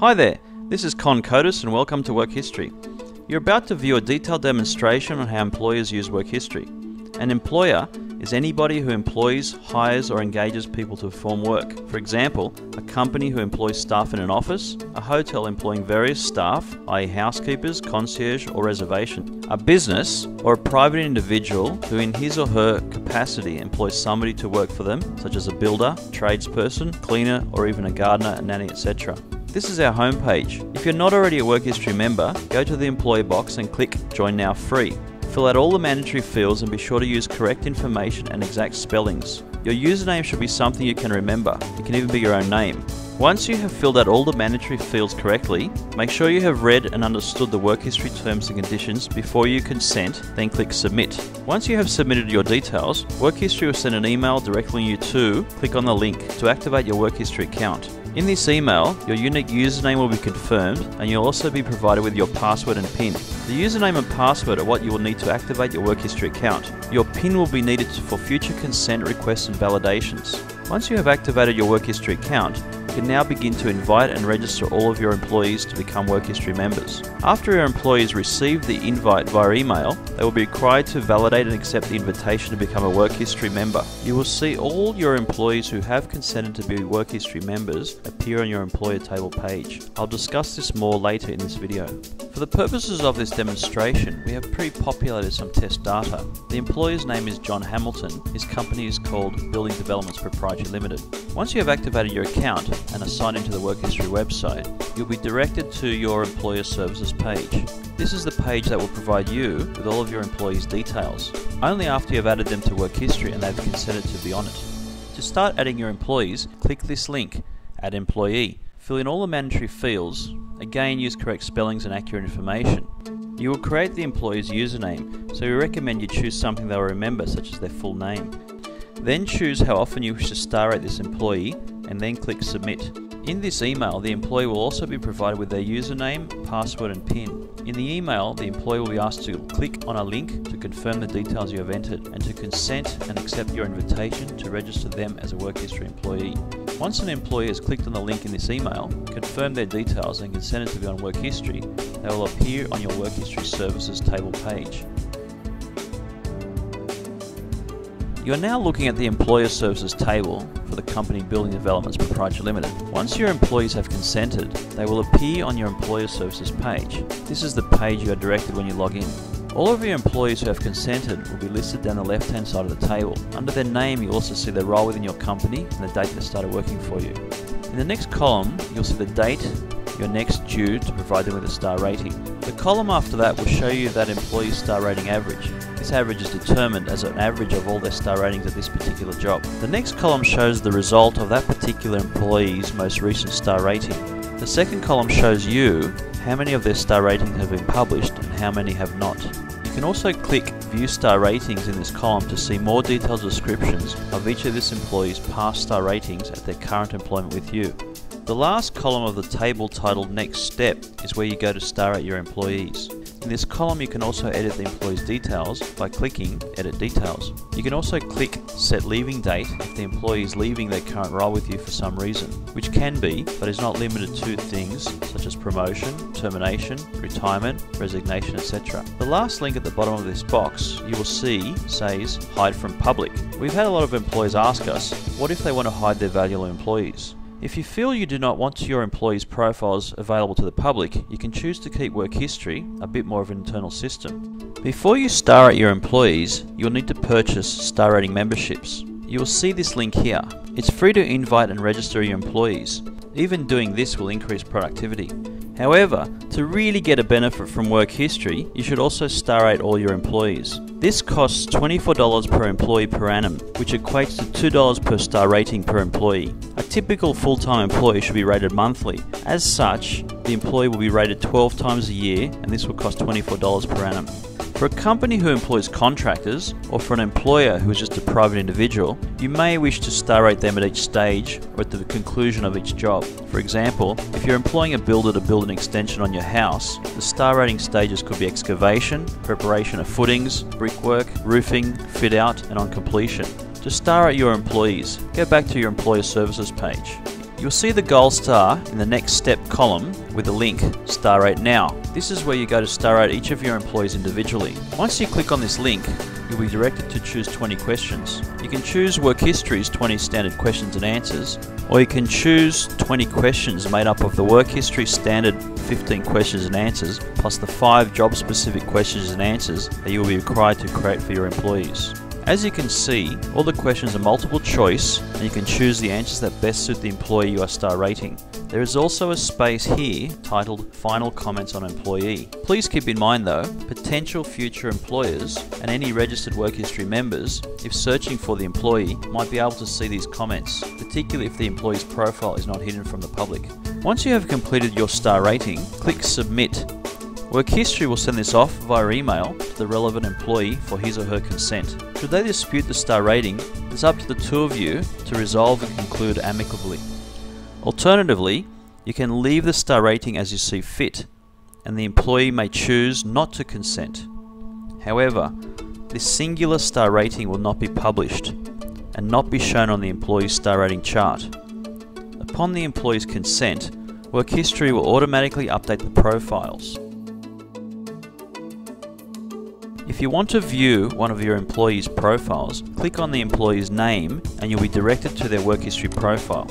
Hi there, this is Con Codis and welcome to Work History. You're about to view a detailed demonstration on how employers use work history. An employer is anybody who employs, hires or engages people to perform work. For example, a company who employs staff in an office, a hotel employing various staff, i.e. housekeepers, concierge or reservation, a business or a private individual who in his or her capacity employs somebody to work for them, such as a builder, tradesperson, cleaner or even a gardener, a nanny, etc. This is our homepage. If you're not already a Work History member, go to the employee box and click Join Now Free. Fill out all the mandatory fields and be sure to use correct information and exact spellings. Your username should be something you can remember. It can even be your own name. Once you have filled out all the mandatory fields correctly, make sure you have read and understood the Work History terms and conditions before you consent, then click Submit. Once you have submitted your details, Work History will send an email directing you to click on the link to activate your Work History account. In this email, your unique username will be confirmed and you'll also be provided with your password and PIN. The username and password are what you will need to activate your Work History account. Your PIN will be needed for future consent requests and validations. Once you have activated your Work History account, you can now begin to invite and register all of your employees to become Work History members. After your employees receive the invite via email, they will be required to validate and accept the invitation to become a Work History member. You will see all your employees who have consented to be Work History members appear on your employer table page. I'll discuss this more later in this video. For the purposes of this demonstration, we have pre-populated some test data. The employer's name is John Hamilton. His company is called Building Developments Proprietary Limited. Once you have activated your account and are signed into the Work History website, you'll be directed to your Employer Services page. This is the page that will provide you with all of your employees' details, only after you have added them to Work History and they've consented to be on it. To start adding your employees, click this link, Add Employee. Fill in all the mandatory fields. Again, use correct spellings and accurate information. You will create the employee's username, so we recommend you choose something they'll remember, such as their full name. Then choose how often you wish to star rate this employee, and then click Submit. In this email, the employee will also be provided with their username, password and PIN. In the email, the employee will be asked to click on a link to confirm the details you have entered and to consent and accept your invitation to register them as a Work History employee. Once an employee has clicked on the link in this email, confirmed their details and consented to be on Work History, they will appear on your Work History Services table page. You are now looking at the Employer Services table for the company Building Developments Proprietary Limited. Once your employees have consented, they will appear on your Employer Services page. This is the page you are directed when you log in. All of your employees who have consented will be listed down the left-hand side of the table. Under their name, you'll also see their role within your company and the date they started working for you. In the next column, you'll see the date you're next due to provide them with a star rating. The column after that will show you that employee's star rating average. This average is determined as an average of all their star ratings at this particular job. The next column shows the result of that particular employee's most recent star rating. The second column shows you how many of their star ratings have been published and how many have not. You can also click View Star Ratings in this column to see more detailed descriptions of each of this employee's past star ratings at their current employment with you. The last column of the table titled Next Step is where you go to star rate your employees. In this column you can also edit the employee's details by clicking Edit Details. You can also click Set Leaving Date if the employee is leaving their current role with you for some reason, which can be, but is not limited to, things such as promotion, termination, retirement, resignation, etc. The last link at the bottom of this box you will see says Hide from Public. We've had a lot of employees ask us, what if they want to hide their valuable employees? If you feel you do not want your employees' profiles available to the public, you can choose to keep Work History a bit more of an internal system. Before you star rate your employees, you'll need to purchase star rating memberships. You will see this link here. It's free to invite and register your employees. Even doing this will increase productivity. However, to really get a benefit from Work History, you should also star rate all your employees. This costs $24 per employee per annum, which equates to $2 per star rating per employee. A typical full-time employee should be rated monthly. As such, the employee will be rated 12 times a year, and this will cost $24 per annum. For a company who employs contractors, or for an employer who is just a private individual, you may wish to star rate them at each stage or at the conclusion of each job. For example, if you're employing a builder to build an extension on your house, the star rating stages could be excavation, preparation of footings, brickwork, roofing, fit out, and on completion. To star rate your employees, go back to your Employer Services page. You'll see the gold star in the next step column with the link Star Rate Now. This is where you go to star rate each of your employees individually. Once you click on this link, you'll be directed to choose 20 questions. You can choose Work History's 20 standard questions and answers, or you can choose 20 questions made up of the Work History standard 15 questions and answers, plus the 5 job-specific questions and answers that you will be required to create for your employees. As you can see, all the questions are multiple choice and you can choose the answers that best suit the employee you are star rating. There is also a space here titled Final Comments on Employee. Please keep in mind though, potential future employers and any registered Work History members, if searching for the employee, might be able to see these comments, particularly if the employee's profile is not hidden from the public. Once you have completed your star rating, click Submit. Work History will send this off via email to the relevant employee for his or her consent. Should they dispute the star rating, it's up to the two of you to resolve and conclude amicably. Alternatively, you can leave the star rating as you see fit, and the employee may choose not to consent. However, this singular star rating will not be published and not be shown on the employee's star rating chart. Upon the employee's consent, Work History will automatically update the profiles. If you want to view one of your employees' profiles, click on the employee's name and you'll be directed to their Work History profile.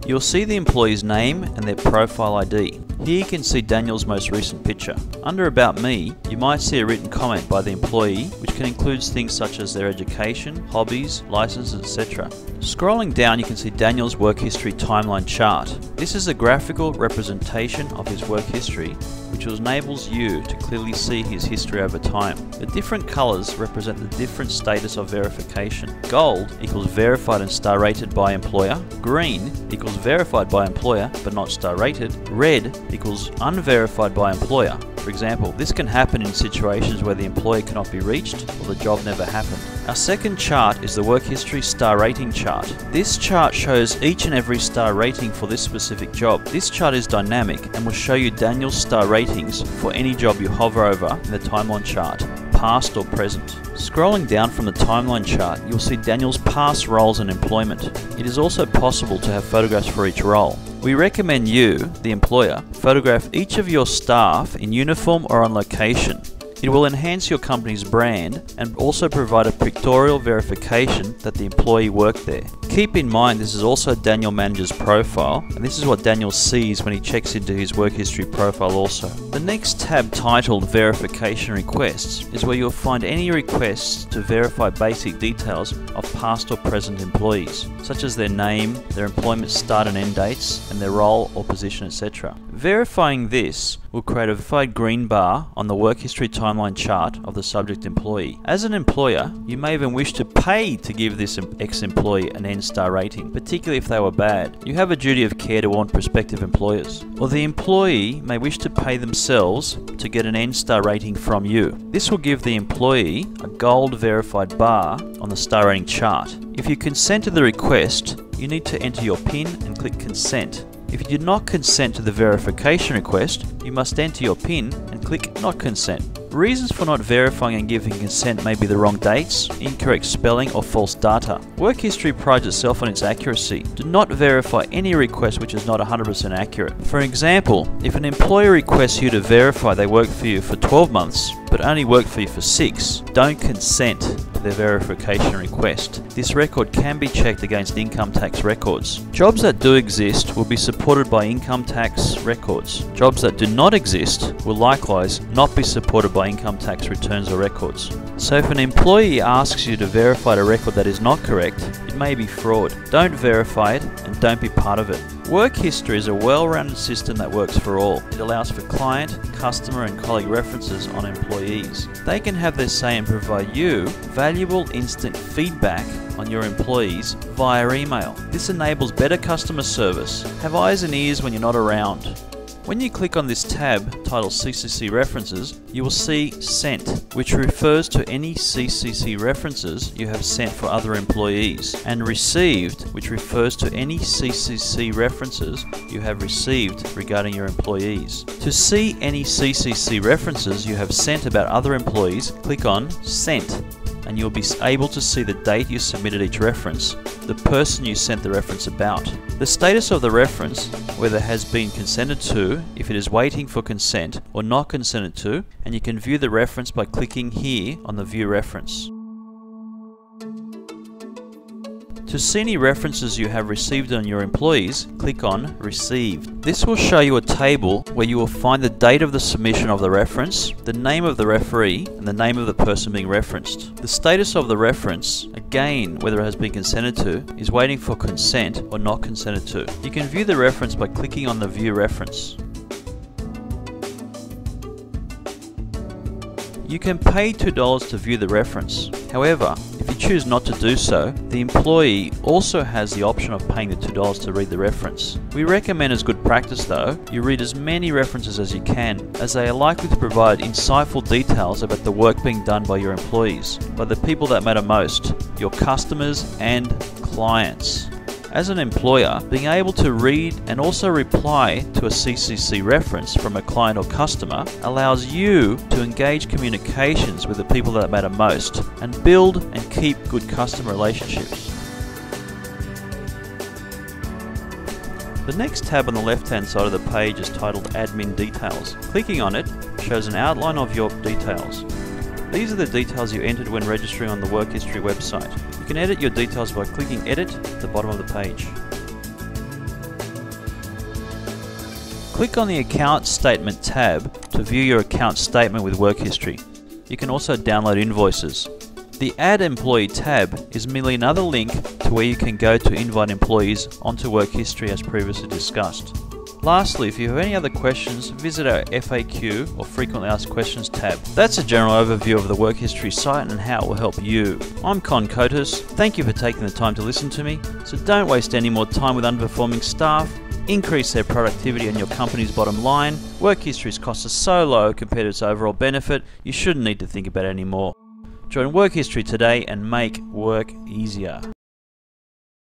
You'll see the employee's name and their profile ID. Here you can see Daniel's most recent picture. Under About Me, you might see a written comment by the employee, which can include things such as their education, hobbies, licenses, etc. Scrolling down, you can see Daniel's Work History timeline chart. This is a graphical representation of his work history, which enables you to clearly see his history over time. The different colours represent the different status of verification. Gold equals verified and star rated by employer. Green equals verified by employer but not star rated. Red equals unverified by employer. For example, this can happen in situations where the employee cannot be reached or the job never happened. Our second chart is the Work History Star Rating chart. This chart shows each and every star rating for this specific job. This chart is dynamic and will show you Daniel's star ratings for any job you hover over in the timeline chart, past or present. Scrolling down from the timeline chart, you'll see Daniel's past roles and employment. It is also possible to have photographs for each role. We recommend you, the employer, photograph each of your staff in uniform or on location. It will enhance your company's brand and also provide a pictorial verification that the employee worked there. Keep in mind this is also Daniel Manager's profile, and this is what Daniel sees when he checks into his Work History profile also. The next tab, titled Verification Requests, is where you'll find any requests to verify basic details of past or present employees, such as their name, their employment start and end dates, and their role or position, etc. Verifying this will create a verified green bar on the Work History timeline chart of the subject employee. As an employer, you may even wish to pay to give this ex-employee an N-star rating, particularly if they were bad. You have a duty of care to warn prospective employers. Or the employee may wish to pay themselves to get an N-star rating from you. This will give the employee a gold verified bar on the star rating chart. If you consent to the request, you need to enter your PIN and click Consent. If you did not consent to the verification request, you must enter your PIN and click Not Consent. Reasons for not verifying and giving consent may be the wrong dates, incorrect spelling, or false data. Work History prides itself on its accuracy. Do not verify any request which is not 100% accurate. For example, if an employer requests you to verify they worked for you for 12 months, but only worked for you for 6, don't consent to their verification request. This record can be checked against income tax records. Jobs that do exist will be supported by income tax records. Jobs that do not exist will likewise not be supported by income tax returns or records. So if an employee asks you to verify a record that is not correct, it may be fraud. Don't verify it and don't be part of it. Work History is a well-rounded system that works for all. It allows for client, customer and colleague references on employees. They can have their say and provide you valuable instant feedback on your employees via email. This enables better customer service. Have eyes and ears when you're not around. When you click on this tab titled CCC References, you will see Sent, which refers to any CCC references you have sent for other employees, and Received, which refers to any CCC references you have received regarding your employees. To see any CCC references you have sent about other employees, click on Sent, and you'll be able to see the date you submitted each reference, the person you sent the reference about, the status of the reference, whether it has been consented to, if it is waiting for consent, or not consented to, and you can view the reference by clicking here on the View Reference. To see any references you have received on your employees, click on Received. This will show you a table where you will find the date of the submission of the reference, the name of the referee, and the name of the person being referenced. The status of the reference, again whether it has been consented to, is waiting for consent or not consented to. You can view the reference by clicking on the View Reference. You can pay $2 to view the reference. However, if you choose not to do so, the employee also has the option of paying the $2 to read the reference. We recommend as good practice though, you read as many references as you can, as they are likely to provide insightful details about the work being done by your employees, by the people that matter most, your customers and clients. As an employer, being able to read and also reply to a CCC reference from a client or customer allows you to engage communications with the people that matter most and build and keep good customer relationships. The next tab on the left-hand side of the page is titled Admin Details. Clicking on it shows an outline of your details. These are the details you entered when registering on the Work History website. You can edit your details by clicking Edit at the bottom of the page. Click on the Account Statement tab to view your account statement with Work History. You can also download invoices. The Add Employee tab is merely another link to where you can go to invite employees onto Work History as previously discussed. Lastly, if you have any other questions, visit our FAQ or Frequently Asked Questions tab. That's a general overview of the Work History site and how it will help you. I'm Con Cotis. Thank you for taking the time to listen to me. So don't waste any more time with underperforming staff. Increase their productivity and your company's bottom line. Work History's costs are so low compared to its overall benefit, you shouldn't need to think about it anymore. Join Work History today and make work easier.